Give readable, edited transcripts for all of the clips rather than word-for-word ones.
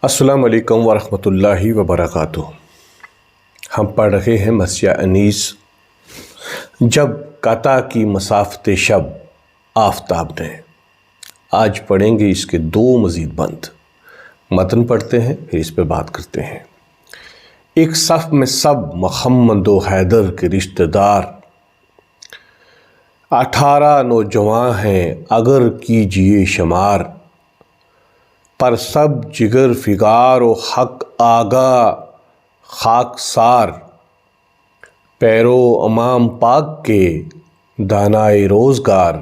السلام علیکم ورحمۃ اللہ وبرکاتہ۔ ہم پڑھ رہے ہیں مسیح انیس، جب قطع کی مسافت شب آفتاب نے۔ آج پڑھیں گے اس کے دو مزید بند۔ متن پڑھتے ہیں پھر اس پہ بات کرتے ہیں۔ ایک صف میں سب محمد و حیدر کے رشتہ دار، 18 نوجوان ہیں اگر کیجئے شمار، پر سب جگر فگار و حق آگاہ خاکسار، پیرو امام پاک کے دانائے روزگار،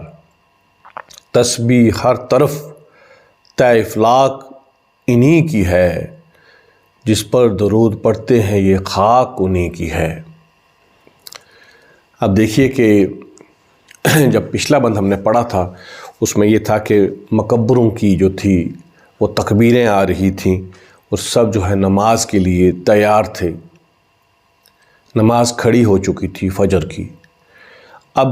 تسبیح ہر طرف طے افلاک انہی کی ہے، جس پر درود پڑھتے ہیں یہ خاک انہی کی ہے۔ اب دیکھیے کہ جب پچھلا بند ہم نے پڑھا تھا اس میں یہ تھا کہ مکبروں کی جو تھی وہ تکبیریں آ رہی تھیں اور سب جو ہے نماز کے لیے تیار تھے، نماز کھڑی ہو چکی تھی فجر کی۔ اب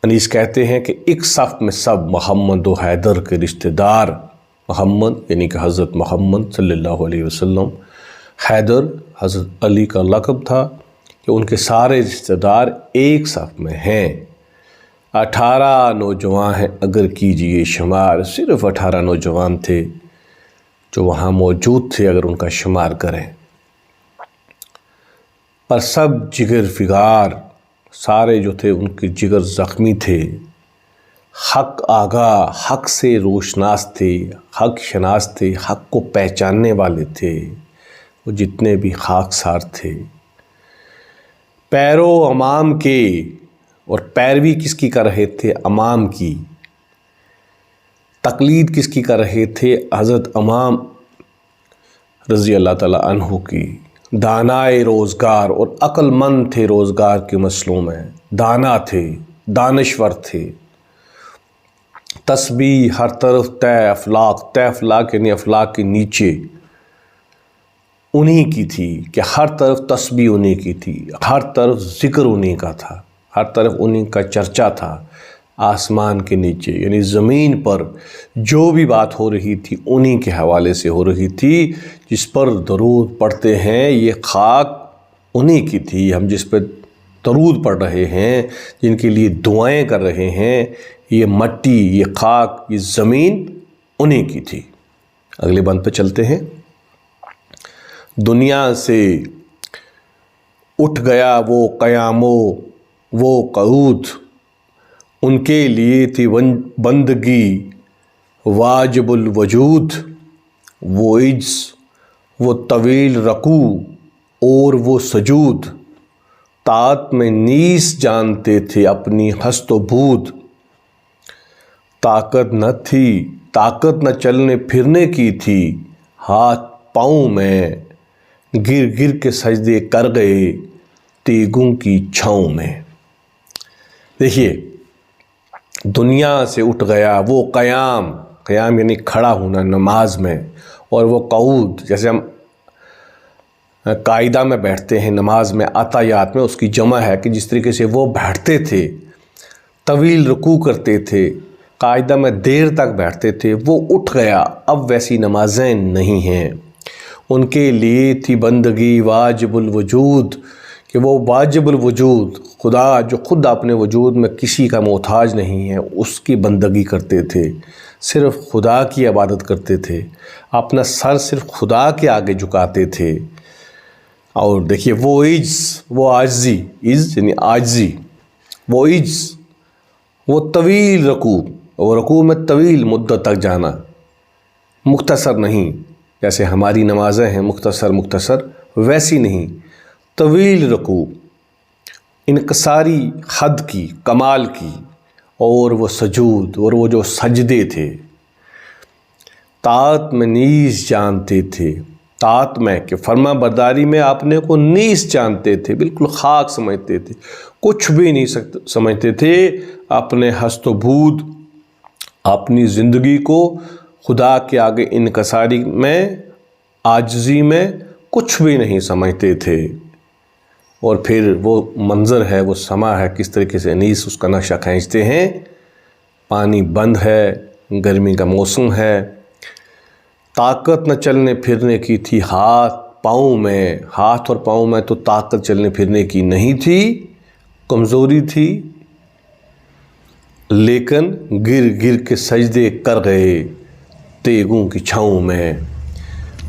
انیس کہتے ہیں کہ ایک صف میں سب محمد و حیدر کے رشتہ دار، محمد یعنی کہ حضرت محمد صلی اللہ علیہ وسلم، حیدر حضرت علی کا لقب تھا کہ ان کے سارے رشتہ دار ایک صف میں ہیں۔ 18 نوجوان ہیں اگر کیجئے شمار، صرف 18 نوجوان تھے جو وہاں موجود تھے اگر ان کا شمار کریں۔ پر سب جگر فگار، سارے جو تھے ان کے جگر زخمی تھے، حق آگاہ، حق سے روشناس تھے، حق شناس تھے، حق کو پہچاننے والے تھے، وہ جتنے بھی خاکسار تھے۔ پیرو امام کے، اور پیروی کس کی کر رہے تھے؟ امام کی۔ تقلید کس کی کر رہے تھے؟ حضرت امام رضی اللہ تعالیٰ عنہ کی۔ دانائے روزگار، اور عقل مند تھے روزگار کے مسئلوں میں، دانا تھے، دانشور تھے۔ تسبیح ہر طرف طے افلاک، طے افلاک یعنی افلاک کے نیچے، انہی کی تھی کہ ہر طرف تسبیح انہی کی تھی، ہر طرف ذکر انہی کا تھا، ہر طرف انہی کا چرچا تھا۔ آسمان کے نیچے یعنی زمین پر جو بھی بات ہو رہی تھی انہی کے حوالے سے ہو رہی تھی۔ جس پر درود پڑھتے ہیں یہ خاک انہی کی تھی، ہم جس پہ درود پڑھ رہے ہیں، جن کے لیے دعائیں کر رہے ہیں، یہ مٹی، یہ خاک، یہ زمین انہی کی تھی۔ اگلے بند پہ چلتے ہیں۔ دنیا سے اٹھ گیا وہ قیام و وہ قعود، ان کے لیے تھی بندگی واجب الوجود، وہ عجز، وہ طویل رکوع اور وہ سجود، طاعت میں نیز جانتے تھے اپنی ہست و بود، طاقت نہ تھی، طاقت نہ چلنے پھرنے کی تھی، ہاتھ پاؤں میں گر گر کے سجدے کر گئے تیگوں کی چھاؤں میں۔ دیکھیے، دنیا سے اٹھ گیا وہ قیام، قیام یعنی کھڑا ہونا نماز میں، اور وہ قعود جیسے ہم قاعدہ میں بیٹھتے ہیں نماز میں، عطایات میں اس کی جمع ہے کہ جس طریقے سے وہ بیٹھتے تھے، طویل رکوع کرتے تھے، قاعدہ میں دیر تک بیٹھتے تھے، وہ اٹھ گیا، اب ویسی نمازیں نہیں ہیں۔ ان کے لیے تھی بندگی واجب الوجود، کہ وہ واجب الوجود خدا جو خود اپنے وجود میں کسی کا محتاج نہیں ہے، اس کی بندگی کرتے تھے، صرف خدا کی عبادت کرتے تھے، اپنا سر صرف خدا کے آگے جھکاتے تھے۔ اور دیکھیے وہ عجز، وہ عاجزی، عجز یعنی عاجزی، وہ عجز، وہ طویل رکوع، وہ رکوع میں طویل مدت تک جانا، مختصر نہیں جیسے ہماری نمازیں ہیں مختصر مختصر، ویسی نہیں، طویل رکوع، انکساری حد کی، کمال کی، اور وہ سجود، اور وہ جو سجدے تھے، طاعت میں نیز جانتے تھے، طاعت میں کہ فرما برداری میں اپنے کو نیز جانتے تھے، بالکل خاک سمجھتے تھے، کچھ بھی نہیں سمجھتے تھے، اپنے ہست و بود، اپنی زندگی کو خدا کے آگے انکساری میں، عاجزی میں کچھ بھی نہیں سمجھتے تھے۔ اور پھر وہ منظر ہے، وہ سما ہے، کس طریقے سے انیس اس کا نقشہ کھینچتے ہیں۔ پانی بند ہے، گرمی کا موسم ہے، طاقت نہ چلنے پھرنے کی تھی ہاتھ اور پاؤں میں تو طاقت چلنے پھرنے کی نہیں تھی، کمزوری تھی، لیکن گر گر کے سجدے کر گئے تیغوں کی چھاؤں میں۔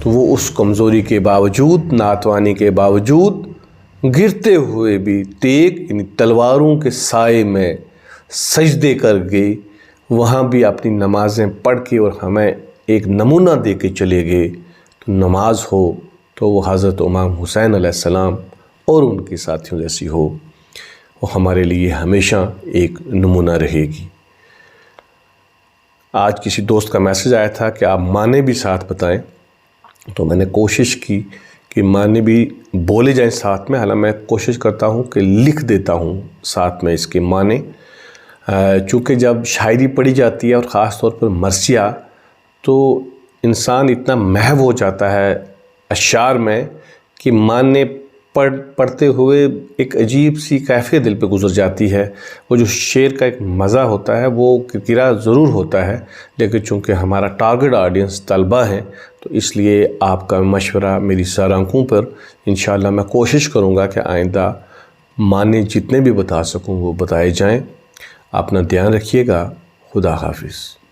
تو وہ اس کمزوری کے باوجود، ناتوانی کے باوجود گرتے ہوئے بھی تیغ یعنی تلواروں کے سائے میں سجدے کر گئے، وہاں بھی اپنی نمازیں پڑھ کے اور ہمیں ایک نمونہ دے کے چلے گئے۔ تو نماز ہو تو وہ حضرت امام حسین علیہ السلام اور ان کے ساتھیوں جیسی ہو، وہ ہمارے لیے ہمیشہ ایک نمونہ رہے گی۔ آج کسی دوست کا میسیج آیا تھا کہ آپ معنی بھی ساتھ بتائیں، تو میں نے کوشش کی کہ معنی بھی بولے جائیں ساتھ میں، حالانکہ میں کوشش کرتا ہوں کہ لکھ دیتا ہوں ساتھ میں اس کے معنی، چونکہ جب شاعری پڑھی جاتی ہے اور خاص طور پر مرثیہ، تو انسان اتنا محو ہو جاتا ہے اشعار میں کہ معنی پڑھتے ہوئے ایک عجیب سی کیفیت دل پہ گزر جاتی ہے۔ وہ جو شعر کا ایک مزہ ہوتا ہے وہ کرکرا ضرور ہوتا ہے، لیکن چونکہ ہمارا ٹارگٹ آڈینس طلبہ ہیں تو اس لیے آپ کا مشورہ میری سر آنکھوں پر، انشاءاللہ میں کوشش کروں گا کہ آئندہ معنی جتنے بھی بتا سکوں وہ بتائے جائیں۔ اپنا دھیان رکھیے گا۔ خدا حافظ۔